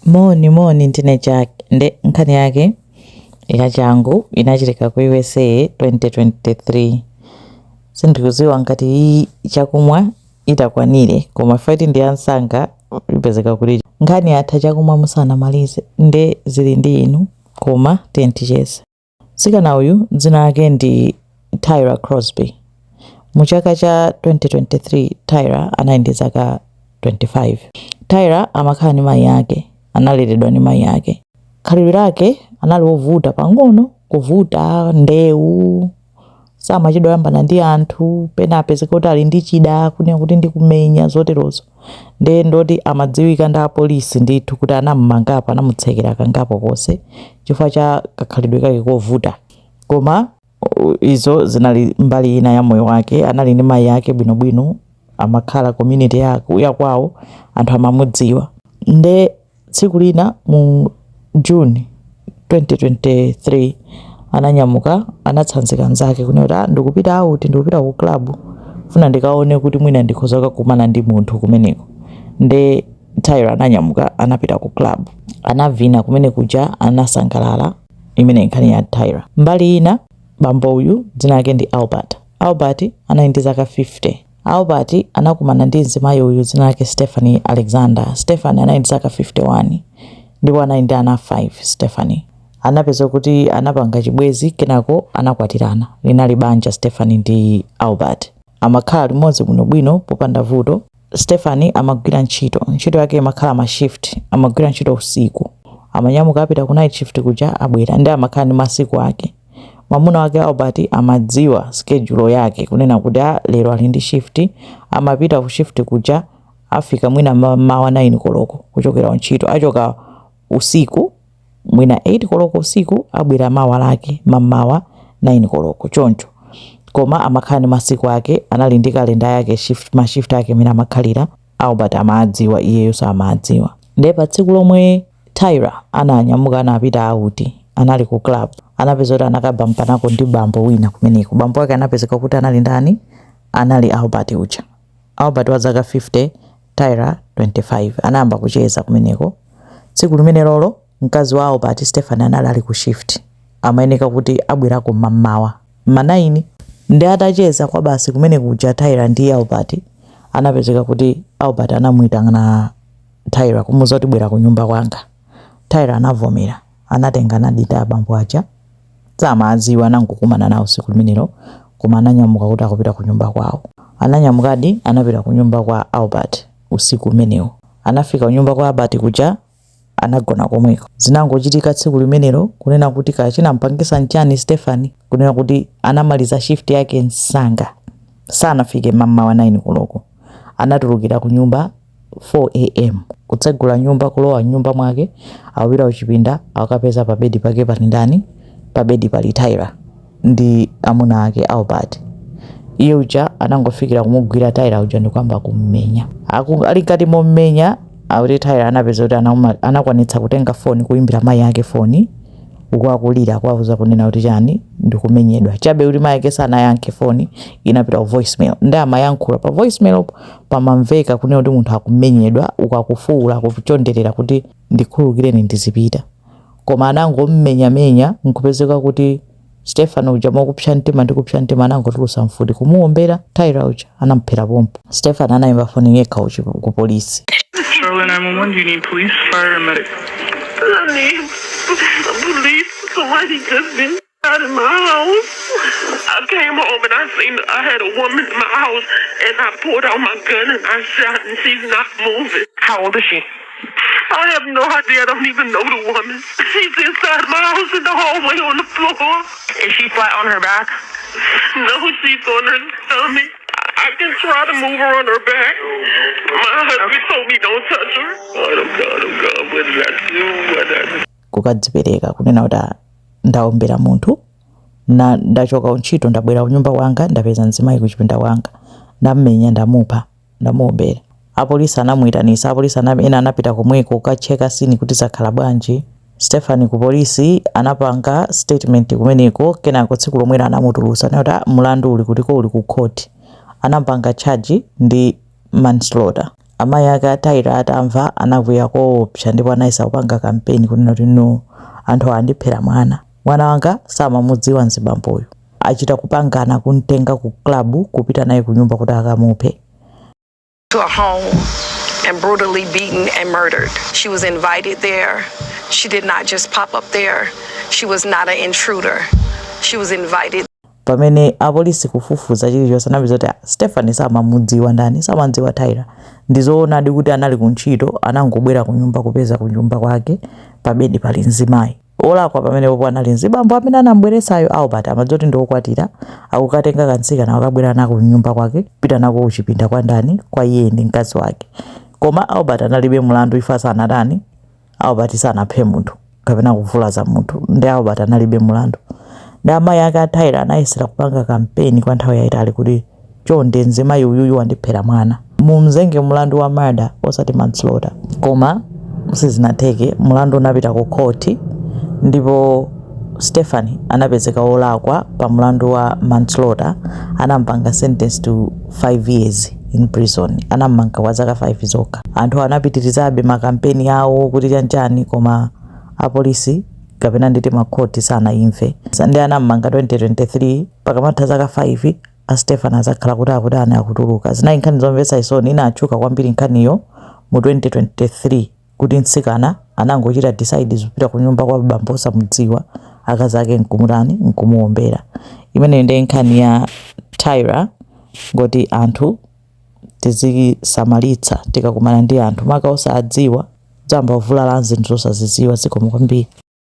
Moni ndine Jack nde nkhani yake yakachangu inachitika ku USA 2023. Sindikuziwa ngati iyi chakumwa itakwanire koma feti ndi ansanga ipezeka kuti nkhani yatha chakumwa musanamalize nde zili ndi inu koma tenticheza. Sikana uyu dzina lake ndi Tyra Crosby. Mu chaka cha 2023 Tyra anali ndi zaka 25. Tyra amakhala ndi mayi ake, analeredwa ndi mayi ake. Khalidwe lake anali wovuta pang'ono, kuvuta ndewu, samachedwa yambana ndi anthu, pena apezeka kuti ali ndi chida kunena kuti ndi kumenya zoterozo. Nde ndoti amadziwika ndi apolisi ndithu kuti anammangapo, anamutsekera kangapo konse chifukwa cha kakhalidwe kake kovuta. Koma izo zinali mbali ina ya moyo wake. Anali ndi mayi ake bwinobwino, amakhala community ya kwawo, anthu amamudziwa. Nde tsiku lina mu June 2023 ananyamuka, anatsanzika nzake kunena ndikupita out, ndikupita ku club, funa ndikaone kuti mwina ndikhoza kukumana ndi munthu kumeneko. Nde Tyra ananyamuka anapita ku club, anavina kumene kuja, anasangalala. Imene nkhani ya Tyra. Mbali ina bambo uyu dzina lake ndi Albert anali ndi zaka 50. Albert anakumana ndi mzimayi uyu dzina lake Stephanie Alexander. Stephanie anali ndi zaka 51 ndipo anali ndi ana 5. Stephanie anapeza kuti anapanga chibwezi kenako anakwatirana. Linali banja Stephanie ndi Albert. Amakhala limodzi bwinobwino popanda vuto. Stephanie amagwira ntchito yake imakhala ma shift, amagwira ntchito usiku. Amanyamuka apita ku night shift kuja abwera, ndi amakhala ndi masiku ake. Mwamuna wake Albert amadziwa schedule yake kunena kuti lero ali ndi shift, amapita ku shift kuja afika mwina mawa 9 koloko kuchokera ntchito, achoka usiku mwina 8 koloko usiku, abwera mawa lake mamawa 9 koloko choncho. Koma amakhala ndi masiku ake, anali ndi kalenda yake ma shift ake mina amakhalira. Albert amadziwa, iyeyo samadziwa. Nde pa tsiku lomwe Tyra ananyamuka anapita out, anali ku club, anapeza kuti anakabampanako ndi bambo wina kumeneko. Bambo wake anapezeka kuti anali ndani? Anali Albert uja. Albert wa zaka 50, Tyra 25. Anayamba kucheza kumeneko. Tsiku limene lolo mkazi wa Albert, Stephanie, anali ku shift, amayeneka kuti abwerako mamawa ma 9. Ndi atacheza kwa basi kumene kuja Tyra ndi Albert, anapezeka kuti Albert anamuyitana Tyra kumuza kuti bwera ku nyumba kwanga. Tyra anavomera, anatenga nadita bambo aja, samadziwa nangokumana nawo tsiku limenelo, koma ananyamuka kuti akupita ku nyumba kwawo. Ananyamukadi anapita ku nyumba kwa Albert usiku umenewo. Anafika ku nyumba kwa Albert kuja anagona komweko. Zinangochitika tsiku limenelo kunena kuti kachina mpangisa nchani Stephanie, kunena kuti anamaliza shift yake nsanga, sanafike mamawa 9 koloko. Anatulukira ku nyumba 4 am kutsegula nyumba, kulowa nyumba mwake, awira uchipinda, akapeza pa bedi pake pali ndani? Pa bedi pali Tyra ndi amuna ake Albert. Iye uja anangofikira kumugwira Tyra uja ndi kwamba kummenya. Alikati momenya, awire Tyra anapeza kuti anakwanitsa kutenga phone, kuimbira mayi ake phone, ukwakulira kwavuza kunena kuti chani ndikumenyedwa. Chabe uli mayi ake sanayankhe phone, inapita ku voicemail. Ndi amayankhula pa voicemail pamamveka kunena kuti munthu akumenyedwa, ukakufuula kuchonderera kuti ndikhululukireni ndizipita. Koma anangommenya nkupezeka kuti Stephanie uja mokupsha mtima ndi kupsha mtima anangotulusa mfuti kumuombera Tyra uja, anamuphera pompo. Stephanie anayimba phone yekha uchi ku polisi. Charlotte 911, do you need police, fire, or medic? I need police. Somebody just been out of my house. I came home and I seen I had a woman in my house, and I pulled out my gun and I shot, and she's not moving. How old is she? I have no idea. I don't even know the woman. She's inside my house in the hallway on the floor. Is she flat on her back? No, she's on her stomach. I can try to move her on her back. My husband told me don't touch her. Oh God, what did I do? Kukadzipereka kunena kuti ndaombera munthu na ndachoka ntchito, ndabwera ku nyumba kwanga, ndapeza mzimayi ku chipinda kwanga, ndammenya, ndamupha, ndamuombera. Apolisi anamuyitanisa, apolisi ena anapita komweko kukacheka sini kuti zakhala bwanji. Stephanie ku polisi anapanga statement kumeneko, kenako tsiku lomwe anamutulusa noti mulandu uli kutiko uli ku court. Anapanga charge ndi manslaughter. amayi ake a Tyra atamva anakwiya koopsa ndipo anayesa kupanga kampeni kunena kuti no anthu andiphera mwana wanga samamudziwa mzibamboyo, achita kupangana kumtenga ku club kupita naye ku nyumba kuti akamuphe. To a home and brutally beaten and murdered. She was invited there. She did not just pop up there. She was not an intruder. She was invited. Pamene apolisi kufufuza chilichonse anapeza kuti Stephanie samamudziwa ndani, samadziwa Tyra. Ndizoona ndi kuti anali kuntchito, anangobwera ku nyumba kupeza ku nyumba kwake pa bedi pali mzimayi. Olakwa pamene popo anali mzibambo amene anambweretsayo Albert amadzoti ndiokwatira akukatenga kansikana akabwera nako ku nyumba kwake pita nako kuchipinda kwa ndani kwa iye ndi mkazi wake. Koma Albert analibe mulandu ifa sanadani, Albert sanaphe munthu kapena kuvulaza munthu, ndi Albert analibe mulandu. Ndi amayi ake a Tyra anayesera kupanga kampeni kwa nthawi yayitali kuti chonde mzimayi uyuyu wandiphera mwana mumzenge mulandu wa murder osati manslaughter. Koma sizinatheke, mulandu unapita ku court ndipo Stephanie anapezeka olakwa pa mulandu wa manslaughter, anampanga sentence to 5 years in prison, anamanga kwa zaka 5 zokha. Anthu anapitirizabe makampeni yawo kuti chanchani, koma apolisi kapena nditi makhoti sanayimve. Ndi anamanga 2023 pakamatha zaka 5 a Stephanie azakhala kuti akudani akutuluka. Zinayi nkhani zomvetsa isoni, inachuka kwambiri nkhaniyo mu 2023 kuti mtsikana anangochita decide zopita ku nyumba kwa bambo osamudziwa, akazake nkumutani nkumuombera. Imene ndi nkhani ya Tyra, ngoti anthu tizisamalitsa tikakumana ndi anthu maka osadziwa zamba uvulala zinthu zosazidziwa zikomo kwambiri.